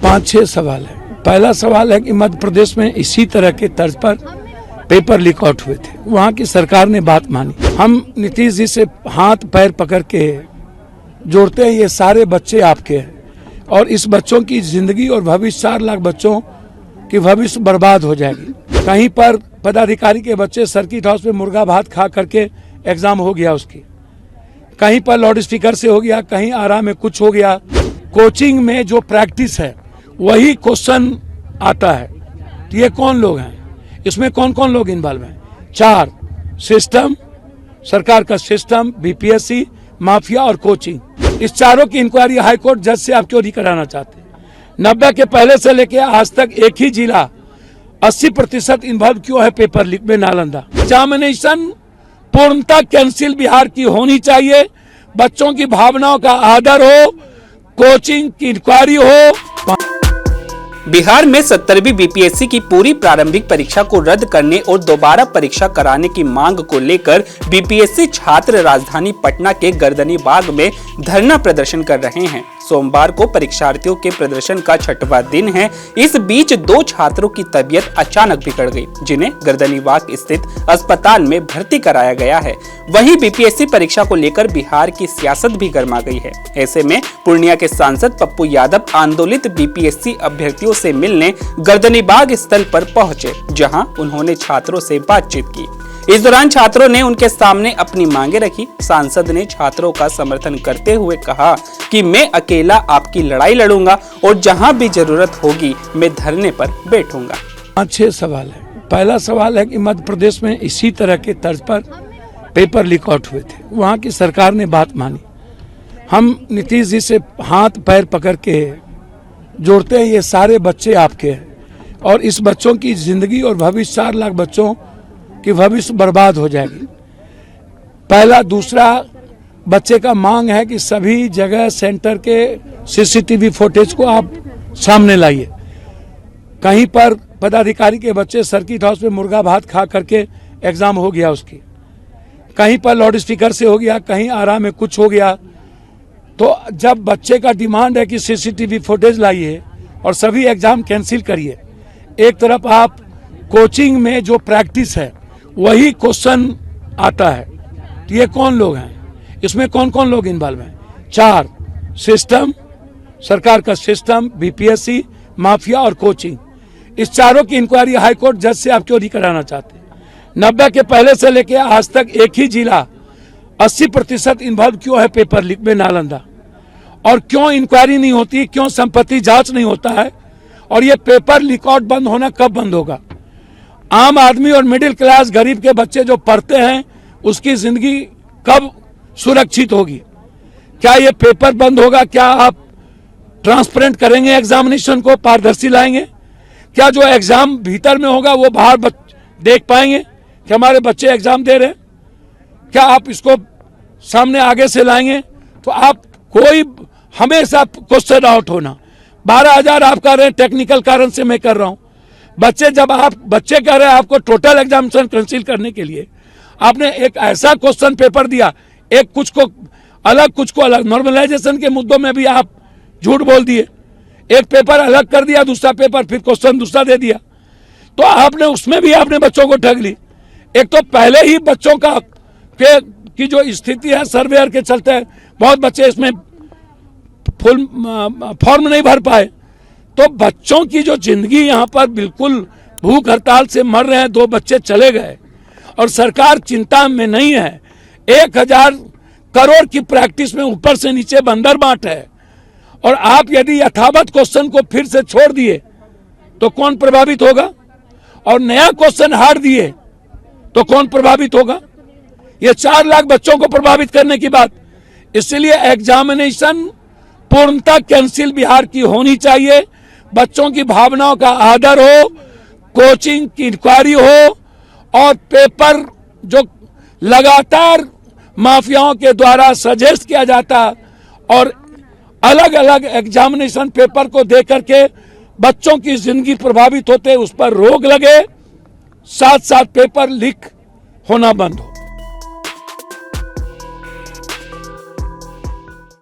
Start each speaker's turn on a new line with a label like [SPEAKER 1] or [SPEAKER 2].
[SPEAKER 1] 5-6 सवाल है। पहला सवाल है कि मध्य प्रदेश में इसी तरह के तर्ज पर पेपर लीक आउट हुए थे, वहाँ की सरकार ने बात मानी। हम नीतीश जी से हाथ पैर पकड़ के जोड़ते हैं, ये सारे बच्चे आपके हैं और इस बच्चों की जिंदगी और भविष्य 4 लाख बच्चों की भविष्य बर्बाद हो जाएगी। कहीं पर पदाधिकारी के बच्चे सर्किट हाउस में मुर्गा भात खा करके एग्जाम हो गया उसकी, कहीं पर लाउड स्पीकर से हो गया, कहीं आराम में कुछ हो गया। कोचिंग में जो प्रैक्टिस है वही क्वेश्चन आता है। तो ये कौन लोग हैं, इसमें कौन कौन लोग इन्वॉल्व हैं? 4 सिस्टम, सरकार का सिस्टम, बीपीएससी, माफिया और कोचिंग। इस चारों की इंक्वायरी हाईकोर्ट जज से आप क्यों नहीं कराना चाहते? 90 के पहले से लेके आज तक एक ही जिला 80% इन्वॉल्व क्यों है पेपर लीक में? नालंदा। एग्जामिनेशन पूर्णतः कैंसिल बिहार की होनी चाहिए। बच्चों की भावनाओं का आदर हो, कोचिंग की इंक्वायरी हो।
[SPEAKER 2] बिहार में 70वीं बीपीएससी की पूरी प्रारंभिक परीक्षा को रद्द करने और दोबारा परीक्षा कराने की मांग को लेकर बीपीएससी छात्र राजधानी पटना के गर्दनी बाग में धरना प्रदर्शन कर रहे हैं। सोमवार को परीक्षार्थियों के प्रदर्शन का 6वां दिन है। इस बीच 2 छात्रों की तबीयत अचानक बिगड़ गई, जिन्हें गर्दनीबाग स्थित अस्पताल में भर्ती कराया गया है। वहीं बीपीएससी परीक्षा को लेकर बिहार की सियासत भी गर्मा गई है। ऐसे में पूर्णिया के सांसद पप्पू यादव आंदोलित बीपीएससी अभ्यर्थियों से मिलने गर्दनीबाग स्थल पर पहुंचे, जहां उन्होंने छात्रों से बातचीत की। इस दौरान छात्रों ने उनके सामने अपनी मांगे रखी। सांसद ने छात्रों का समर्थन करते हुए कहा कि मैं अकेला आपकी लड़ाई लड़ूंगा और जहां भी जरूरत होगी मैं धरने पर बैठूंगा।
[SPEAKER 1] 5-6 सवाल है। पहला सवाल है कि मध्य प्रदेश में इसी तरह के तर्ज पर पेपर लीक आउट हुए थे, वहाँ की सरकार ने बात मानी। हम नीतीश जी से हाथ पैर पकड़ के जोड़ते हैं, ये सारे बच्चे आपके हैं और इस बच्चों की जिंदगी और भविष्य 4 लाख बच्चों कि भविष्य बर्बाद हो जाएगी। पहला। दूसरा, बच्चे का मांग है कि सभी जगह सेंटर के सीसीटीवी फुटेज को आप सामने लाइए। कहीं पर पदाधिकारी के बच्चे सर्किट हाउस में मुर्गा भात खा करके एग्जाम हो गया उसकी, कहीं पर लाउड स्पीकर से हो गया, कहीं आराम में कुछ हो गया। तो जब बच्चे का डिमांड है कि सीसीटीवी फुटेज लाइए और सभी एग्जाम कैंसिल करिए, एक तरफ आप कोचिंग में जो प्रैक्टिस है वही क्वेश्चन आता है। तो ये कौन लोग हैं, इसमें कौन कौन लोग इन्वॉल्व हैं? 4 सिस्टम, सरकार का सिस्टम, बीपीएससी, माफिया और कोचिंग। इस चारों की इंक्वायरी हाईकोर्ट जज से आप क्यों नहीं कराना चाहते? 90 के पहले से लेके आज तक एक ही जिला 80% इन्वॉल्व क्यों है पेपर लीक में? नालंदा। और क्यों इंक्वायरी नहीं होती, क्यों संपत्ति जांच नहीं होता है? और ये पेपर लीक आउट बंद होना कब बंद होगा? आम आदमी और मिडिल क्लास गरीब के बच्चे जो पढ़ते हैं उसकी जिंदगी कब सुरक्षित होगी? क्या ये पेपर बंद होगा? क्या आप ट्रांसपेरेंट करेंगे एग्जामिनेशन को, पारदर्शी लाएंगे? क्या जो एग्जाम भीतर में होगा वो बाहर देख पाएंगे कि हमारे बच्चे एग्जाम दे रहे हैं? क्या आप इसको सामने आगे से लाएंगे? तो आप कोई हमेशा क्वेश्चन आउट होना। 12,000 आप कर रहे हैं, टेक्निकल कारण से मैं कर रहा हूं। जब आप बच्चे कह रहे हैं आपको टोटल एग्जामिनेशन कैंसिल करने के लिए, आपने एक ऐसा क्वेश्चन पेपर दिया, एक कुछ को अलग। नॉर्मलाइजेशन के मुद्दों में भी आप झूठ बोल दिए। एक पेपर अलग कर दिया, दूसरा पेपर फिर क्वेश्चन दूसरा दे दिया। तो आपने उसमें भी आपने बच्चों को ठग ली। एक तो पहले ही बच्चों का की जो स्थिति है सर्वेयर के चलते बहुत बच्चे इसमें फुल फॉर्म नहीं भर पाए। तो बच्चों की जो जिंदगी यहाँ पर बिल्कुल भूख हड़ताल से मर रहे हैं। 2 बच्चे चले गए और सरकार चिंता में नहीं है। 1000 करोड़ की प्रैक्टिस में ऊपर से नीचे बंदर बाट है और आप यदि यथावत क्वेश्चन को फिर से छोड़ दिए तो कौन प्रभावित होगा? और नया क्वेश्चन हार दिए तो कौन प्रभावित होगा? ये 4 लाख बच्चों को प्रभावित करने की बात। इसलिए एग्जामिनेशन पूर्णतः कैंसिल बिहार की होनी चाहिए। बच्चों की भावनाओं का आदर हो, कोचिंग की इंक्वायरी हो और पेपर जो लगातार माफियाओं के द्वारा सजेस्ट किया जाता और अलग अलग एग्जामिनेशन पेपर को देकर के बच्चों की जिंदगी प्रभावित होते, उस पर रोक लगे, साथ साथ पेपर लीक होना बंद हो।